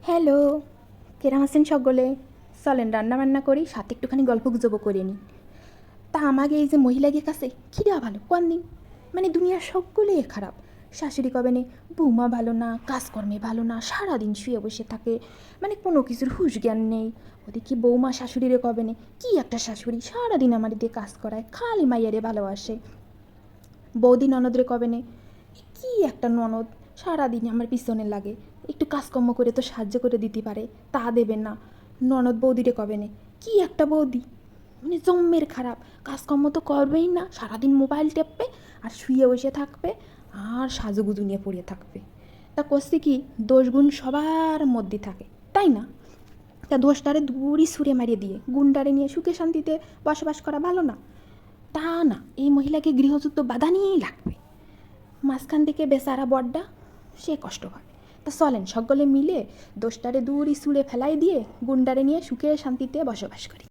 Hello, কেরাম আছেন সকলে? চলেন রান্না বান্না করি, সাথে একটুখানি গল্প গুজবও করে নিই। তা আমাকে এই যে মহিলাদের কাছে কী দেওয়া ভালো কোন দিন? মানে দুনিয়ার সকলেই খারাপ। শাশুড়ি কবে নে বৌমা ভালো না, কাজকর্মে ভালো না, সারাদিন শুয়ে বসে থাকে, মানে কোনো কিছুর হুঁশ জ্ঞান নেই। ওদিকে বৌমা শাশুড়িরে কবে নে কী একটা শাশুড়ি, সারাদিন আমার দিয়ে কাজ করায়, খালি মাইয়ারে ভালোবাসে। বৌদি ননদরে কবে নে কী একটা ননদ, সারাদিন আমার পিছনে লাগে, একটু কাজকর্ম করে তো সাহায্য করে দিতে পারে, তা দেবে না। ননদ বৌদিরে কবে নে কী একটা বৌদি, মানে জম্মের খারাপ, কাজকর্ম তো করবেই না, সারাদিন মোবাইল টেপবে আর শুয়ে বসে থাকবে আর সাজুগুজু নিয়ে পড়ে থাকবে। তা করছি কি, দোষগুণ সবার মধ্যে থাকে, তাই না? তা দোষটারে দূরই ছুঁড়ে মারিয়ে দিয়ে গুণটারে নিয়ে সুখে শান্তিতে বসবাস করা ভালো না? তা না, এই মহিলাকে গৃহযুদ্ধ বাধা নিয়েই লাগবে। মাঝখান থেকে বেচারা বড্ডা, সে কষ্ট পাবে। তা চলেন সকলে মিলে দোষটারে দূরই ছুঁড়ে ফেলাই দিয়ে গুণটারে নিয়ে সুখে শান্তিতে বসবাস করি।